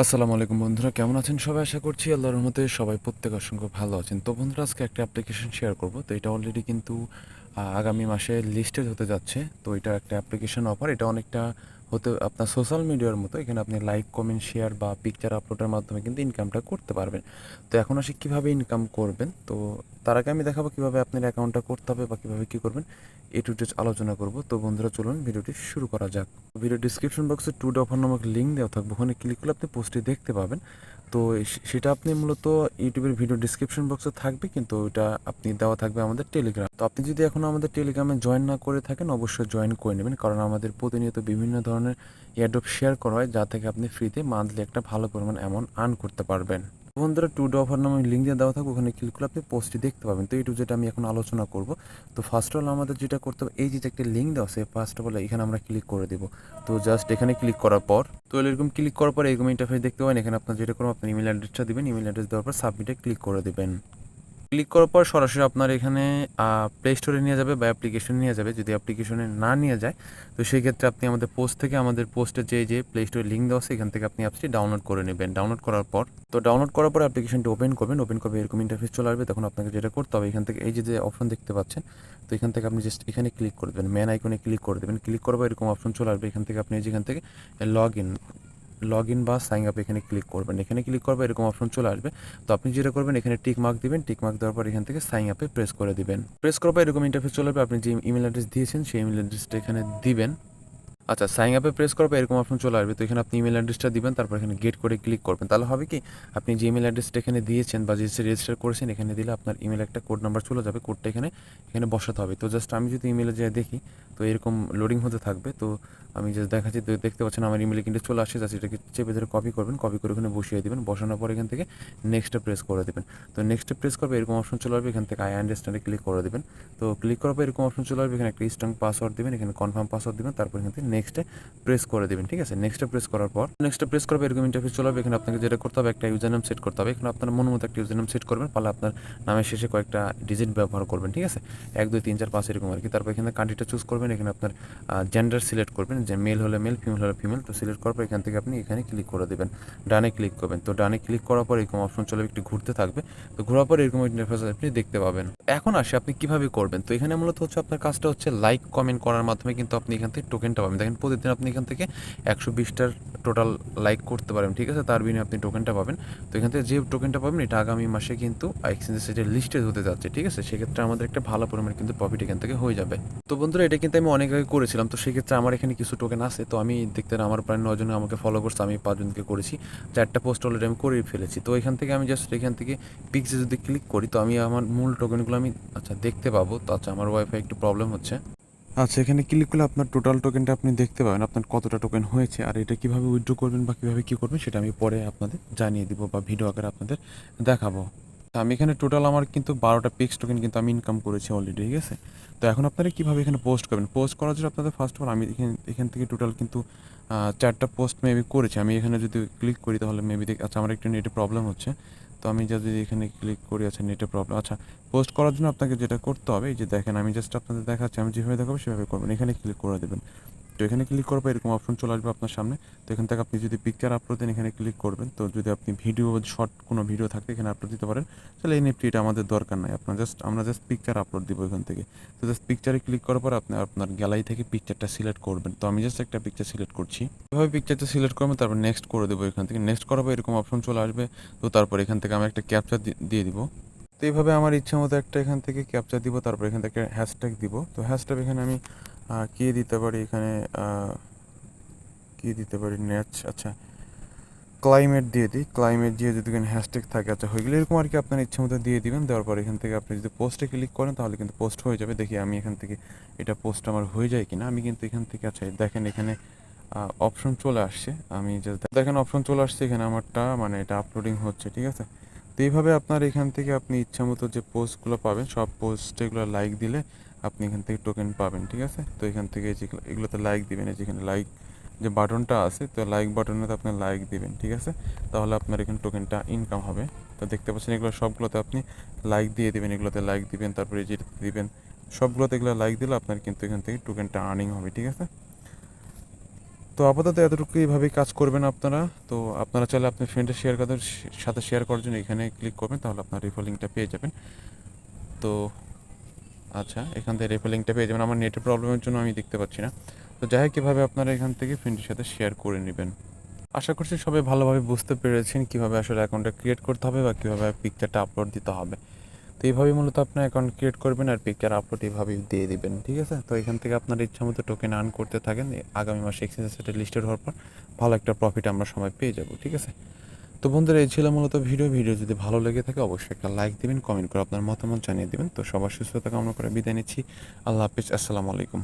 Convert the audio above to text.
আসসালামু আলাইকুম বন্ধুরা, কেমন আছেন সবাই? আশা করছি আল্লাহর রহমতে সবাই প্রত্যেক অসংখ্য ভালো আছেন। তো বন্ধুরা, আজকে একটা অ্যাপ্লিকেশন শেয়ার করব। তো এটা অলরেডি কিন্তু আগামী মাসে লিস্টেড হতে যাচ্ছে। তো এটা একটা অ্যাপ্লিকেশন অফার। এটা অনেকটা হতে আপনার সোশ্যাল মিডিয়ার মতো। এখানে আপনি লাইক, কমেন্ট, শেয়ার বা পিকচার আপলোডের মাধ্যমে কিন্তু ইনকামটা করতে পারবেন। তো এখন আসি কীভাবে ইনকাম করবেন। তো তার আগে আমি দেখাবো কীভাবে আপনার অ্যাকাউন্টটা করতে হবে বা কীভাবে কী করবেন, এ টু জেড আলোচনা করব। তো বন্ধুরা, চলুন ভিডিওটি শুরু করা যাক। ভিডিও ডিসক্রিপশন বক্সে টু অফার নামক লিঙ্ক দেওয়া থাকবে, ওখানে ক্লিক করলে আপনি পোস্টটি দেখতে পাবেন। তো সেটা আপনি মূলত ইউটিউবের ভিডিও ডিসক্রিপশন বক্সে থাকবে, কিন্তু ওইটা আপনি দেওয়া থাকবে আমাদের টেলিগ্রাম। তো আপনি যদি এখনও আমাদের টেলিগ্রামে জয়েন না করে থাকেন, অবশ্যই জয়েন করে নেবেন, কারণ আমাদের প্রতিনিয়ত বিভিন্ন ধরনের এয়ারড্রপ শেয়ার করা হয়, যা থেকে আপনি ফ্রিতে মান্থলি একটা ভালো পরিমাণ অ্যামাউন্ট আর্ন করতে পারবেন। বন্ধুরা, টু অফার নামে লিঙ্ক দিয়ে দেওয়া থাকবে, ওখানে ক্লিক করলে আপনি পোস্টটি দেখতে পাবেন। তো এই টু যেটা আমি এখন আলোচনা করব। তো ফার্স্ট অফ অল আমাদের যেটা করতে হবে, এই যে একটা লিঙ্ক দেওয়া আছে, ফার্স্ট অফ অল এখানে আমরা ক্লিক করে দেবো। তো জাস্ট এখানে ক্লিক করার পর, তো এরকম ক্লিক করার পর এরকম ইন্টারফেস দেখতে পাবেন। এখানে আপনার যেটা করবেন, আপনার ইমেল অ্যাড্রেসটা দিবেন, ইমেল অ্যাড্রেস দেওয়ার পর সাবমিটে ক্লিক করে দেবেন। ক্লিক করার পর সরাসরি আপনার এখানে প্লে স্টোরে নিয়ে যাবে বা অ্যাপ্লিকেশনে নিয়ে যাবে। যদি অ্যাপ্লিকেশনে না নিয়ে যায়, তো সেই ক্ষেত্রে আপনি আমাদের পোস্ট থেকে, আমাদের পোস্টের যে প্লে স্টোরে লিঙ্ক দেওয়া আছে, এখান থেকে আপনি অ্যাপসটি ডাউনলোড করে নেবেন। ডাউনলোড করার পর, তো ডাউনলোড করার পর অ্যাপ্লিকেশনটি ওপেন করবেন। ওপেন করবে এরকম ইন্টারফেস চলে আসবে। তখন আপনাকে যেটা করতে হবে, এখান থেকে এই যে অপশন দেখতে পাচ্ছেন, তো এখান থেকে আপনি জাস্ট এখানে ক্লিক করে দেবেন, ম্যান আইকনে ক্লিক করে দেবেন। ক্লিক করবো এরকম অপশন চলে আসবে। এখান থেকে আপনি যেখান থেকে লগ ইন বা সাইন আপ, এখানে ক্লিক করবেন। এখানে ক্লিক করবে এরকম অপশন চলে আসবে। তো আপনি যেটা করবেন, এখানে টিক মার্ক দিবেন। টিক মার্ক দেওয়ার পর এখান থেকে সাইন আপে প্রেস করে দিবেন। প্রেস করার পর এরকম ইন্টারফেস চলে আসবে। আপনি যে ইমেল অ্যাড্রেস দিয়েছেন, সেই ইমেল অ্যাড্রেসটা এখানে দিবেন। আচ্ছা, সাইন আপে প্রেস করার পর এরকম অপশন চলে আসবে। তো এখানে আপনি ইমেল অ্যাড্রেসটা দিবেন, তারপর এখানে গেট করে ক্লিক করবেন। তাহলে হবে কি, আপনি যে ইমেল অ্যাড্রেসটা এখানে দিয়েছেন বা যে রেজিস্টার করেছেন, এখানে দিলে আপনার ইমেল একটা কোড নাম্বার চলে যাবে। কোডটা এখানে এখানে বসাতে হবে। তো জাস্ট আমি যদি ইমেলে যাই দেখি, তো এরকম লোডিং হতে থাকবে। তো আমি জাস্ট দেখাচ্ছি, তো দেখতে পাচ্ছেন আমার ইমেলে কিন্তু চলে আসছে। জাস্ট এটাকে চেপে ধরে কপি করবেন, কপি করে ওখানে বসিয়ে দেবেন। বসানোর পর এখান থেকে নেক্সটে প্রেস করে দেবেন। তো নেক্সটে প্রেস করবে এরকম অপশন চলে আসবে। এখান থেকে আই আন্ডারস্ট্যান্ডে ক্লিক করে দেবেন। তো ক্লিক করার পর এরকম অপশন চলে আসবে। এখানে একটা স্ট্রং পাসওয়ার্ড দেবেন, এখানে কনফার্ম পাসওয়ার্ড দেবেন। তারপর এখান থেকে নেক্সটে প্রেস করে দেবেন। ঠিক আছে, নেক্সটে প্রেস করার পর, নেক্সটে প্রেস করবে এরকম ইন্টারফেস চলে আসবে। এখানে আপনাকে যেটা করতে হবে, একটা ইউজার নাম সেট করতে হবে। এখানে আপনার মন মতো একটা ইউজার নাম সেট করবেন, পারলে আপনার নামের শেষে কয়েকটা ডিজিট ব্যবহার করবেন। ঠিক আছে, 1 2 3 4 5 এরকম আর কি। তারপর এখানে কান্ট্রিটা চুজ করবেন। এখানে আপনার জেন্ডার সিলেক্ট করবেন, যে মেল হলে মেল, ফিমেল হলে ফিমেল। তো সিলেক্ট করার পর এখান থেকে আপনি এখানে ক্লিক করে দেবেন, ডানে ক্লিক করবেন। তো ডানে ক্লিক করার পর এরকম অপশন চলে একটু ঘুরতে থাকবে। তো ঘোরার পর এরকম ইন্টারফেস আপনি দেখতে পাবেন। এখন আসে আপনি কিভাবে করবেন। তো এখানে মূলত হচ্ছে আপনার কাজটা হচ্ছে লাইক কমেন্ট করার মাধ্যমে কিন্তু আপনি এখান থেকে টোকেনটা পাবেন। দেখেন প্রতিদিন আপনি এখান থেকে 120টার টোটাল লাইক করতে পারেন। ঠিক আছে, তার বিনিময়ে আপনি টোকেনটা পাবেন। তো এখান থেকে যে টোকেনটা পাবেন, এটা আগামী মাসে কিন্তু এক্সচেঞ্জের সাইটে লিস্টেড হতে যাচ্ছে। ঠিক আছে, সেক্ষেত্রে আমাদের একটা ভালো পরিমাণে কিন্তু প্রফিট এখান থেকে হয়ে যাবে। তো বন্ধুরা, এটা কিন্তু আমি অনেক আগে করেছিলাম। তো সেক্ষেত্রে আমার এখানে কিছু টোকেন আছে। তো আমি দেখতে, আমার প্রায় 9 জন আমাকে ফলো করছে, আমি 5 জনকে করেছি। 4টা পোস্ট অলরেডি আমি করে ফেলেছি। তো এখান থেকে আমি জাস্ট এখান থেকে পিক্সে যদি ক্লিক করি, তো আমি আমার মূল টোকেনগুলো আমি দেখতে পাবো। তো আমার ওয়াইফাই একটু প্রবলেম হচ্ছে। এখানে ক্লিক করলে আপনার টোটাল টোকেনটা আপনি দেখতে পাবেন, আপনার কতটা টোকেন হয়েছে। আর এটা কীভাবে উইথড্র করবেন বা কীভাবে কী করবেন, সেটা আমি পরে আপনাদের জানিয়ে দিব বা ভিডিও আকারে আপনাদের দেখাবো। তো আমি এখানে টোটাল আমার কিন্তু 12টা পিক্স টোকেন কিন্তু আমি ইনকাম করেছি অলরেডি। ঠিক আছে, তো এখন আপনারা কীভাবে এখানে পোস্ট করবেন। পোস্ট করার জন্য আপনাদের ফার্স্ট অফ অল, আমি এখান থেকে টোটাল কিন্তু 4টা পোস্ট মেবি করেছি। আমি এখানে যদি ক্লিক করি, তাহলে মেবি আমার একটু নেটে প্রবলেম হচ্ছে। তো আমি যদি এখানে ক্লিক করি, নেটে প্রবলেম। পোস্ট করার জন্য আপনাকে যেটা করতে হবে, এই যে দেখেন, আমি জাস্ট আপনাদের দেখাচ্ছি, আমি যেভাবে দেখাবো সেভাবে করবেন। এখানে ক্লিক করে দেবেন। তো এখানে ক্লিক করার পর এরকম অপশন চলে আসবে আপনার সামনে। তো এখান থেকে আপনি যদি পিকচার আপলোড দেন, এখানে ক্লিক করবেন। তো যদি আপনি ভিডিও, শর্ট কোনো ভিডিও থাকে, এখানে আপলোড দিতে পারেন। তাহলে এনএফটি এটা আমাদের দরকার নাই, আমরা জাস্ট পিকচার আপলোড দিব এখান থেকে। তো জাস্ট পিকচারে ক্লিক করার পর আপনি আপনার গ্যালারি থেকে পিকচারটা সিলেক্ট করবেন। তো আমি জাস্ট একটা পিকচার সিলেক্ট করছি। এভাবে পিকচারটা সিলেক্ট করবেন, তারপর নেক্সট করে দেবো। এখান থেকে নেক্সট করার পর এরকম অপশন চলে আসবে। তো তারপর এখান থেকে আমি একটা ক্যাপচার দিয়ে দিব। তো এইভাবে আমার ইচ্ছা মতো একটা এখান থেকে ক্যাপচার দিব। তারপর এখান থেকে হ্যাশট্যাগ দিব। তো হ্যাশট্যাগ এখানে আমি কী দিতে পারি, এখানে কী দিতে পারি, ক্লাইমেট দিয়ে দিই। ক্লাইমেট দিয়ে যদি এখানে হ্যাশট্যাগ থাকে, হয়ে গেলে এরকম আর কি, আপনার ইচ্ছা মতো দিয়ে দিবেন। দেওয়ার পর এখান থেকে আপনি যদি পোস্টে ক্লিক করেন, তাহলে কিন্তু পোস্ট হয়ে যাবে। দেখি আমি এখান থেকে এটা পোস্ট আমার হয়ে যায় কিনা। আমি কিন্তু এখান থেকে দেখেন এখানে অপশন চলে আসছে। আমি জাস্ট দেখেন অপশন চলে আসছে এখানে আমারটা, মানে এটা আপলোডিং হচ্ছে। ঠিক আছে, তো এইভাবে আপনার এখান থেকে আপনি ইচ্ছা মতো যে পোস্টগুলো পাবেন, সব পোস্টগুলো লাইক দিলে আপনি এখান থেকে টোকেন পাবেন। ঠিক আছে, তো এখান থেকে এগুলোতে লাইক দিবেন। যেখানে লাইক যে বাটনটা আছে, তো লাইক বাটনেতে আপনি লাইক দিবেন। ঠিক আছে, তাহলে আপনার এখানে টোকেনটা ইনকাম হবে। তো দেখতে পাচ্ছেন, এগুলো সবগুলোতে আপনি লাইক দিয়ে দিবেন, এগুলোতে লাইক দিবেন, তারপরে যেটা দিবেন সবগুলোতে এগুলো লাইক দিলে আপনার কিন্তু এখান থেকে টোকেনটা আর্নিং হবে। ঠিক আছে, তো আপাতত এতটুকু এইভাবেই কাজ করবেন আপনারা। তো আপনারা চাইলে আপনি ফ্রেন্ডের সাথে শেয়ার করার জন্য এখানে ক্লিক করবেন, তাহলে আপনার রেফার লিঙ্কটা পেয়ে যাবেন। তো আচ্ছা, এখান থেকে রেফার লিঙ্কটা পেয়ে যাবেন। আমার নেটের প্রবলেমের জন্য আমি দেখতে পাচ্ছি না। তো যাই হোক, কীভাবে আপনারা এখান থেকে ফ্রেন্ডের সাথে শেয়ার করে নেবেন। আশা করছি সবাই ভালোভাবে বুঝতে পেরেছেন কীভাবে আসলে অ্যাকাউন্টটা ক্রিয়েট করতে হবে বা কীভাবে পিকচারটা আপলোড দিতে হবে। তো এইভাবেই মূলত আপনার অ্যাকাউন্ট ক্রিয়েট করবেন আর পিকচার আপলোড এইভাবেই দিয়ে দিবেন, ঠিক আছে? তো এখান থেকে আপনার ইচ্ছা মতো টোকেন আর্ন করতে থাকেন। আগামী মাসে এক্সচেঞ্জের সাথে লিস্টেড হওয়ার পর ভালো একটা প্রফিট আমরা সময় পেয়ে যাব, ঠিক আছে? তো বন্ধুরা, এই ছিল মূলত ভিডিও যদি ভালো লেগে থাকে অবশ্যই একটা লাইক দিবেন, কমেন্ট করে আপনার মতামত জানিয়ে দিবেন। তো সবার সুস্থতা কামনা করে বিদায় নিচ্ছি। আল্লাহ হাফিজ, আসসালামু আলাইকুম।